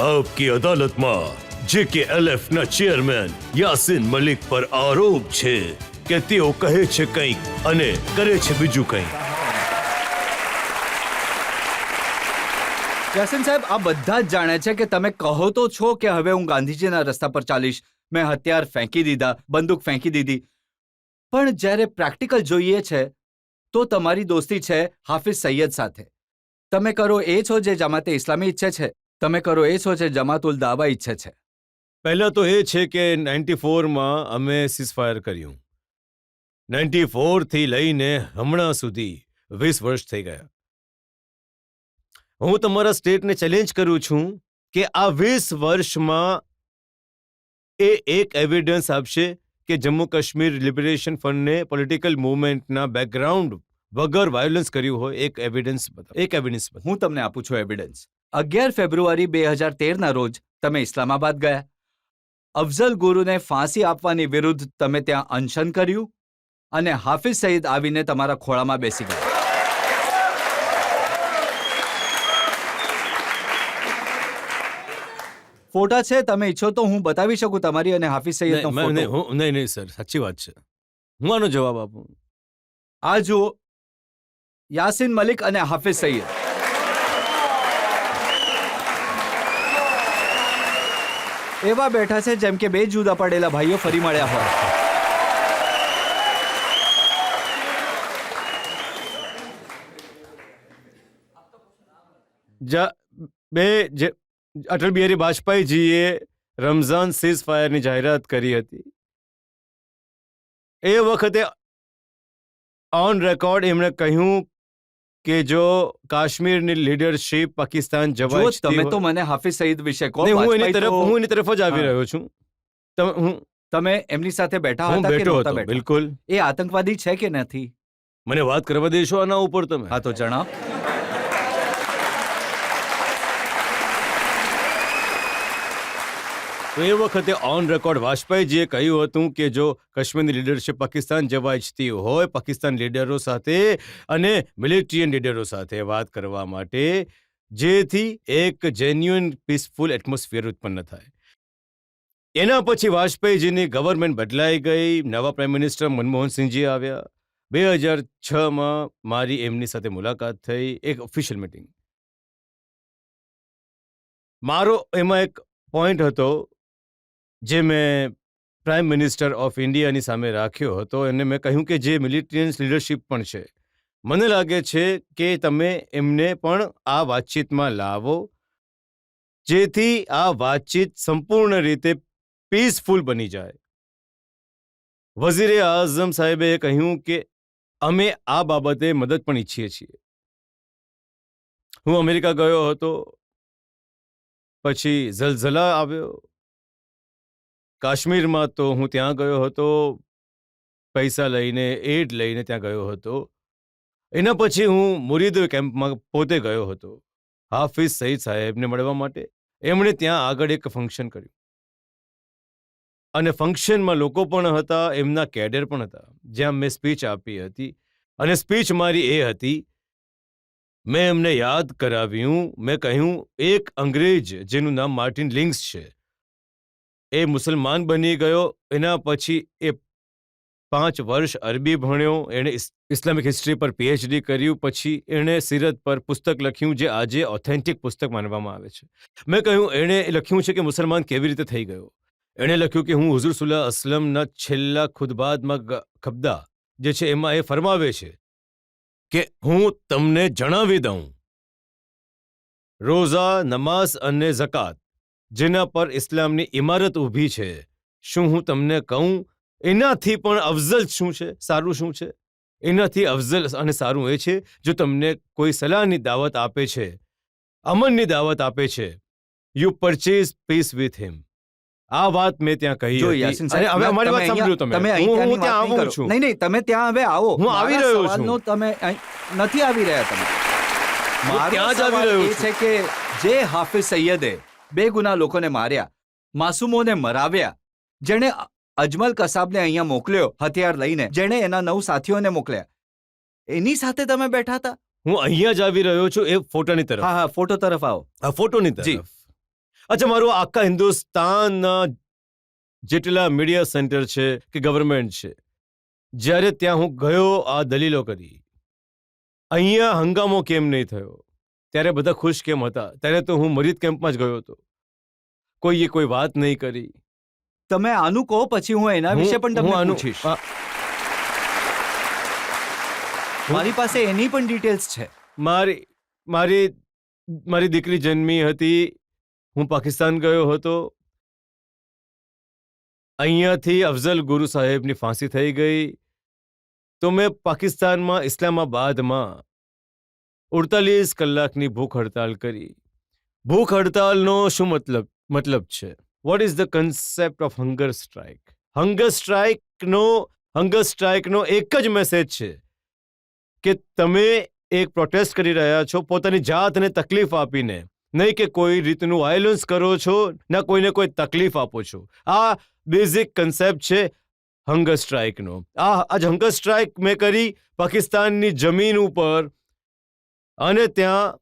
आपकी अदालत में JKLF ના ચેરમેન યાસીન મલિક પર આરોપ છે કે તેઓ કહે છે કંઈક અને કરે છે બીજું કંઈક। યાસીન સાહેબ, આ બધા જ જાણે છે કે તમે કહો તો છો કે હવે હું ગાંધીજીના રસ્તા પર ચાલીશ, મેં હથિયાર ફેંકી દીધા, બંદૂક ફેંકી દીધી, પણ જ્યારે પ્રેક્ટિકલ જોઈએ છે તો તમારી દોસ્તી છે હાફિઝ સૈયદ સાથે। તમે કરો એ છો જે જમાતે ઇસ્લામી ઈચ્છે છે, તમે કરો એ છો જે જમાતુલ દાવા ઈચ્છે છે। પહેલા તો એ છે કે 94 માં અમે સીઝફાયર કર્યું। 94 થી લઈને હમણાં સુધી 20 વર્ષ થઈ ગયા। હું તમારા સ્ટેટને ચેલેન્જ કરું છું કે આ 20 વર્ષમાં એ એક એવિડન્સ આપશે કે જમ્મુ કાશ્મીર લિબરેશન ફ્રન્ટને પોલિટિકલ મૂવમેન્ટના બેકગ્રાઉન્ડ વગર વાયોલન્સ કર્યું હોય। એક એવિડન્સ બતાવો। હું તમને આપું છું એવિડન્સ। 11 ફેબ્રુઆરી 2013ના રોજ તમે ઇસ્લામાબાદ ગયા, અફઝલ ગુરુને ફાંસી આપવાની વિરુદ્ધ તમે ત્યાં અનશન કર્યું અને હાફિઝ સઈદ આવીને તમારા ખોળામાં બેસી ગયા। ફોટા છે, તમે ઈચ્છો તો હું બતાવી શકું તમારી અને હાફિઝ સઈદનો ફોટો। નહીં સર, સાચી વાત છે। હું આનો જવાબ આપું? આ જુઓ, યાસીન મલિક અને હાફિઝ સઈદ। એવા બેઠા છે જેમ કે બે જુદા પડેલા ભાઈઓ ફરી મળ્યા હોય। અટલ બિહારી વાજપેયીજીએ રમઝાન સીઝ ફાયરની જાહેરાત કરી હતી। એ વખતે ઓન રેકોર્ડ એમણે કહ્યું કે જો કાશ્મીરની લીડરશીપ પાકિસ્તાન જવા ઈચ્છતી તમે હોય- તો મને હાફિઝ સઈદ વિશે કહો। નહીં, હું એની વાજપેયી તરફ જ આવી હા. રહ્યો છું। તમે એમની સાથે બેઠા હું હતા કે બેઠો નહોતા હતો, બેઠા? બિલકુલ। એ આતંકવાદી છે કે નથી? મને વાત કરવા દેશો આના ઉપર તમે। હા તો જણાવ। તો એ વખતે ઓન રેકોર્ડ વાજપેયીજીએ કહ્યું હતું કે જો કાશ્મીરની લીડરશિપ પાકિસ્તાન જવા ઈચ્છતી હોય, પાકિસ્તાન લીડરો સાથે અને મિલિટરી લીડરો સાથે વાત કરવા માટે, જેથી એક જેન્યુઅન પીસફુલ એટમોસ્ફિયર ઉત્પન્ન થાય। એના પછી વાજપેયીજીની ગવર્મેન્ટ બદલાઈ ગઈ, નવા પ્રાઇમ મિનિસ્ટર મનમોહનસિંહજી આવ્યા। 2006માં મારી એમની સાથે મુલાકાત થઈ, એક ઓફિશિયલ મીટિંગ। મારો એમાં એક પોઈન્ટ હતો જે મેં પ્રાઇમ મિનિસ્ટર ઓફ ઇન્ડિયાની સામે રાખ્યો હતો, અને મેં કહ્યું કે જે મિલિટરી લીડરશિપ પણ છે, મને લાગે છે કે તમે એમને પણ આ વાતચીતમાં લાવો, જેથી આ વાતચીત સંપૂર્ણ રીતે પીસફુલ બની જાય। વઝીરે આઝમ સાહેબે કહ્યું કે અમે આ બાબતે મદદ પણ ઈચ્છીએ છીએ। હું અમેરિકા ગયો હતો, પછી ઝલઝલા આવ્યો, કાશ્મીરમાં તો હું ત્યાં ગયો હતો, પૈસા લઈને, એડ લઈને ત્યાં ગયો હતો। એના પછી હું મુરીદ કેમ્પમાં પોતે ગયો હતો હાફિઝ સઈદ સાહેબને મળવા માટે। એમણે ત્યાં આગળ એક ફંક્શન કર્યું અને ફંક્શનમાં લોકો પણ હતા, એમના કેડર પણ હતા, જ્યાં મેં સ્પીચ આપી હતી। અને સ્પીચ મારી એ હતી, મેં એમને યાદ કરાવ્યું, મેં કહ્યું એક અંગ્રેજ જેનું નામ માર્ટિન લિંગ્સ છે, એ મુસલમાન બની ગયો, એના પછી એ 5 વર્ષ અરબી ભણ્યો, એણે ઇસ્લામિક હિસ્ટ્રી પર PhD કર્યું, પછી એણે સીરત પર પુસ્તક લખ્યું જે આજે ઓથેન્ટિક પુસ્તક માનવામાં આવે છે। મેં કહ્યું એણે લખ્યું છે કે મુસલમાન કેવી રીતે થઈ ગયો। એણે લખ્યું કે હું હુઝુર સલ્લલ્લાહુ અલૈહિ વસલ્લમના છેલ્લા ખુતબામાં ખબદા જે છે એમાં એ ફરમાવે છે કે હું તમને જણાવી દઉં, રોઝા, નમાઝ અને ઝકાત જેના પર ઇસ્લામની ઇમારત ઊભી છે, શું હું તમને કહું એનાથી પણ અફઝલ શું છે, સારું શું છે? એનાથી અફઝલ અને સારું એ છે જો તમને કોઈ સલાહની દાવત આપે છે, અમનની દાવત આપે છે, you purchase peace with him. આ વાત મેં ત્યાં કહી જો હતી। યાસીન અને સાહેબ, હવે અમારી વાત સાંભળો તમે અહીં હું ત્યાંની ત્યાં વાત નહીં આવું કરો। છું। નહીં, તમે ત્યાં હવે આવો। હું આવી મારા રહ્યો છું। સવાલનો તમે નથી આવી રહ્યા તમે। મારો ત્યાં જ આવી સવાલ રહ્યો એ છે કે જે હાફિઝ સૈયદે બેગુનાહ લોકોને માર્યા, માસૂમોને મરાવ્યા, જેણે અજમલ કસાબને અહીંયા મોકલ્યો હથિયાર લઈને, જેણે એના 9 સાથીઓને મોકલ્યા, એની સાથે તમે બેઠા હતા? હું અહીંયા જ આવી રહ્યો છું એ ફોટોની તરફ। હા, ફોટો તરફ આવો। આ ફોટોની જી। તરફ અચ્છા, મારું આખા હિન્દુસ્તાનના જેટલા મીડિયા સેન્ટર છે કે ગવર્મેન્ટ છે, જ્યારે ત્યાં હું ગયો આ દલીલો કરી, અહીંયા હંગામો કેમ નહીં થયો, ત્યારે બધા ખુશ કેમ હતા? ત્યારે તો હું મરીદ કેમ્પમાં જ ગયો હતો, કોઈએ કોઈ વાત નહીં કરી. તમે આનું કહો, પછી હું એના વિશે પણ તમને આનું- પૂછીશ. આ- મારી પાસે એની પણ ડિટેલ્સ છે. મારી મારી મારી દીકરી જન્મી હતી, હું પાકિસ્તાન ગયો હતો, અહીંયાથી અફઝલ ગુરુ સાહેબની ફાંસી થઈ ગઈ, તો મેં પાકિસ્તાનમાં ઇસ્લામાબાદમાં 48 કલાકની ભૂખ હડતાલ કરી. ભૂખ હડતાલનો શું મતલબ છે? What is the concept of hunger strike? Hunger સ્ટ્રાઇકનો એક જ મેસેજ છે કે તમે એક પ્રોટેસ્ટ કરી રહ્યા છો પોતાની જાતને તકલીફ આપીને, નહીં કે કોઈ રીતનું વાયોલન્સ કરો છો, ના કોઈને કોઈ તકલીફ આપો છો. આ બેઝિક કન્સેપ્ટ છે હંગર સ્ટ્રાઇકનો. આજ હંગર સ્ટ્રાઇક મેં કરી પાકિસ્તાનની જમીન ઉપર, અને ત્યાં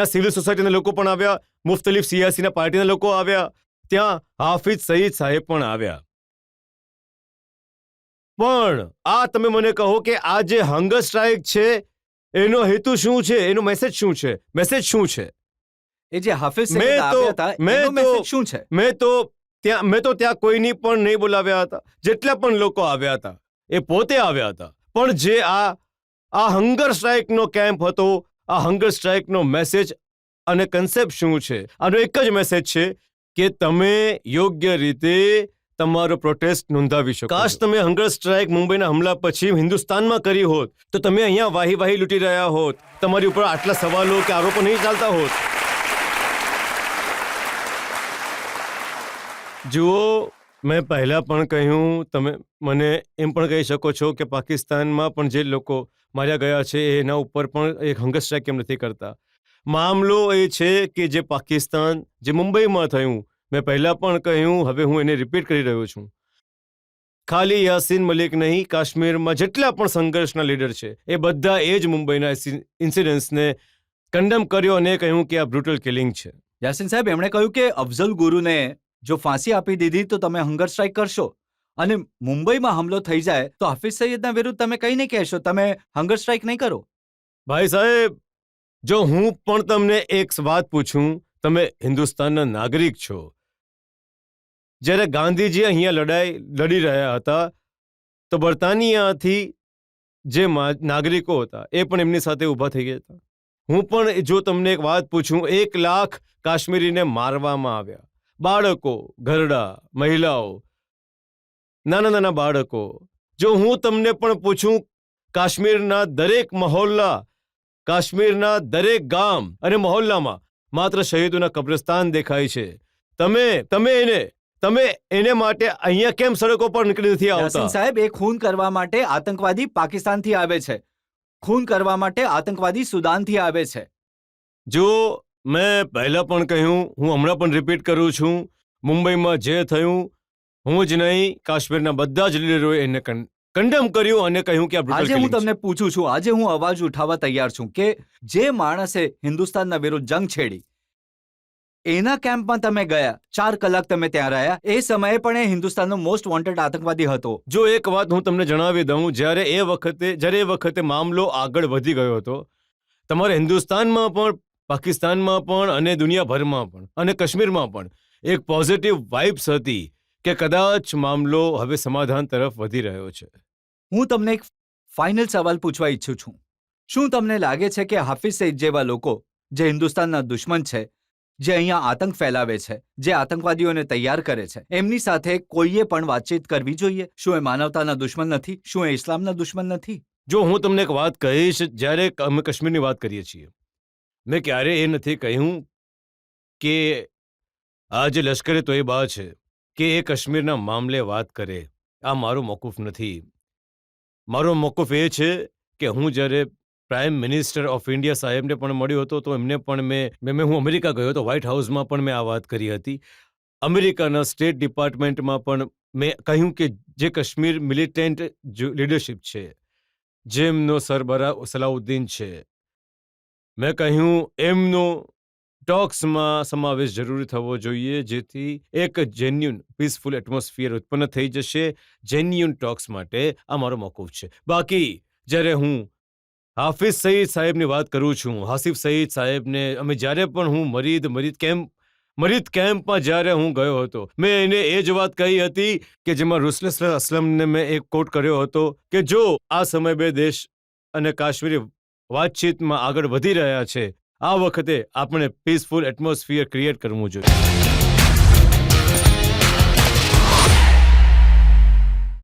સિવિલ સોસાયટીના લોકો પણ આવ્યા, મુખ્તલિફ સિયાસીના પાર્ટીના લોકો આવ્યા, ત્યાં હાફિઝ સઈદ સાહેબ પણ આવ્યા. પણ આ તમે મને કહો કે આ જે હંગર સ્ટ્રાઇક છે એનો હેતુ શું છે, એનો મેસેજ શું છે? મેસેજ શું છે? એ જે હાફિઝ મેં સઈદ તો- આવ્યા હતા, મેં એનો તો- મેસેજ શું છે? મેં તો ત્યાં કોઈની પણ નહીં બોલાવ્યા હતા. જેટલા પણ લોકો આવ્યા હતા એ પોતે આવ્યા હતા. પણ જે આ હંગર સ્ટ્રાઇકનો કેમ્પ હતો, આ હંગર સ્ટ્રાઇકનો મેસેજ અને કન્સેપ્ટ શું છે? આનો એક જ મેસેજ છે કે તમે યોગ્ય રીતે તમારો પ્રોટેસ્ટ નોંધાવી શકો. કાશ તમે હંગર સ્ટ્રાઇક મુંબઈના હમલા પછી હિન્દુસ્તાનમાં કરી હોત, તો તમે અહીંયા વાહી લૂંટી રહ્યા હોત, તમારી ઉપર આટલા સવાલો કે આરોપો નહીં ચાલતા હોત. જુઓ, મેં પહેલા પણ કહ્યું, તમે મને એમ પણ કહી શકો છો કે પાકિસ્તાનમાં પણ જે લોકો માર્યા ગયા છે એના ઉપર પણ એક હંગર સ્ટ્રાઇક કેમ નથી કરતા. મામલો એ છે કે જે પાકિસ્તાન, જે મુંબઈમાં થયું, મેં પહેલા પણ કહ્યું, હવે હું એને રિપીટ કરી રહ્યો છું. ખાલી યાસીન મલિક નહીં, કાશ્મીરમાં જેટલા પણ સંઘર્ષના લીડર છે એ બધા એ જ મુંબઈના ઇન્સિડન્ટ્સને કન્ડેમ કર્યો અને કહ્યું કે આ બ્રુટલ કિલિંગ છે. યાસીન સાહેબ, એમણે કહ્યું કે અફઝલ ગુરુને જો ફાંસી આપી દીધી તો તમે હંગર સ્ટ્રાઇક કરશો, અને મુંબઈમાં હુમલો થઈ જાય તો હાફિઝ સઈદના વિરુદ્ધ તમે કંઈ નહીં કહેશો, તમે હંગર સ્ટ્રાઇક નહીં કરો. ભાઈ સાહેબ, જો હું પણ તમને એક વાત પૂછું, તમે હિન્દુસ્તાનના નાગરિક છો. જ્યારે ગાંધીજી અહીંયા લડી રહ્યા હતા તો બર્તાનિયાથી જે નાગરિકો હતા એ પણ એમની સાથે ઊભા થઈ ગયા હતા. હું પણ જો તમને એક વાત પૂછું, 1 લાખ કાશ્મીરીને મારવામાં આવ્યા, બાળકો, ઘરડા, મહિલાઓ, નાના બાળકો. જો હું તમને પણ પૂછું, કાશ્મીરના દરેક મહોલ્લા, કાશ્મીરના દરેક ગામ અને મહોલ્લામાં માત્ર શહીદોના કબ્રસ્તાન દેખાય છે. તમે એને માટે અહીંયા કેમ સડકો પર નીકળી નથી યાસીન આવતા? સાહેબ, એ ખૂન કરવા માટે આતંકવાદી પાકિસ્તાનથી આવે છે, ખૂન કરવા માટે આતંકવાદી સુદાનથી આવે છે. જો મેં પહેલા પણ કહ્યું, હું હમણાં પણ રિપીટ કરું છું, મુંબઈમાં જે થયું, હું જ નહીં, કાશ્મીરના બધા જ લીડરોએ એને કન્ડેમ કર્યું અને કહ્યું કે આ brutal આજે હું killing છે. તમને પૂછું છું, આજે હું અવાજ ઉઠાવવા તૈયાર છું કે જે માણસે હિન્દુસ્તાનના વિરુદ્ધ જંગ છેડી, એના કેમ્પમાં તમે ગયા, 4 કલાક તમે ત્યાં રહ્યા, એ સમયે પણ એ હિન્દુસ્તાનનો મોસ્ટ વોન્ટેડ આતંકવાદી હતો. જો એક વાત હું તમને જણાવી દઉં, જ્યારે એ વખતે મામલો આગળ વધી ગયો હતો, તમારે હિન્દુસ્તાનમાં પણ, પાકિસ્તાનમાં પણ અને દુનિયાભરમાં પણ અને કાશ્મીરમાં પણ એક પોઝિટિવ વાઇબ્સ હતી કે કદાચ મામલો હવે સમાધાન તરફ વધી રહ્યો છે. હું તમને એક ફાઇનલ સવાલ પૂછવા ઈચ્છું છું. શું તમને લાગે છે કે હાફિઝ સઈદ જેવા લોકો, જે હિન્દુસ્તાનના દુશ્મન છે, જે અહીંયા આતંક ફેલાવે છે, જે આતંકવાદીઓને તૈયાર કરે છે, એમની સાથે કોઈએ પણ વાતચીત કરવી જોઈએ? શું એ માનવતાના દુશ્મન નથી? શું એ ઇસ્લામના દુશ્મન નથી? જો હું તમને એક વાત કહીશ, જ્યારે અમે કાશ્મીરની વાત કરીએ છીએ, મેં ક્યારે એ નથી કહ્યું કે આ જે લશ્કરે તોયબા છે કે એ કાશ્મીરના મામલે વાત કરે. આ મારો મોકૂફ નથી. મારો મોકૂફ એ છે કે હું જ્યારે પ્રાઇમ મિનિસ્ટર ઓફ ઇન્ડિયા સાહેબને પણ મળ્યો હતો તો એમને પણ હું અમેરિકા ગયો હતો, વ્હાઇટ હાઉસમાં પણ મેં આ વાત કરી હતી. અમેરિકાના સ્ટેટ ડિપાર્ટમેન્ટમાં પણ મેં કહ્યું કે જે કાશ્મીર મિલિટન્ટ લીડરશિપ છે, જેમનો સરબરાહ સલાઉદ્દીન છે, મેં કહ્યું એમનો ટોક્સમાં સમાવેશ જરૂરી થવો જોઈએ, જેથી એક જેન્યુન પીસફુલ એટમોસ્ફિયર ઉત્પન્ન થઈ જશે. જેન્યુન ટોક્સ માટે આ મારો મોકૂફ છે. બાકી જ્યારે હું હાફિઝ સઈદ સાહેબની વાત કરું છું, હાસિફ સઈદ સાહેબને અમે જ્યારે પણ હું મરીદ કેમ્પમાં જ્યારે હું ગયો હતો, મેં એને એ જ વાત કહી હતી કે જેમાં રુસ્લસ અસલમને મેં એક કોટ કર્યો હતો કે જો આ સમય બે દેશ અને કાશ્મીરી વાતચીતમાં આગળ વધી રહ્યા છે, આ વખતે આપણે પીસફુલ એટમોસ્ફિયર ક્રિએટ કરવું જોઈએ.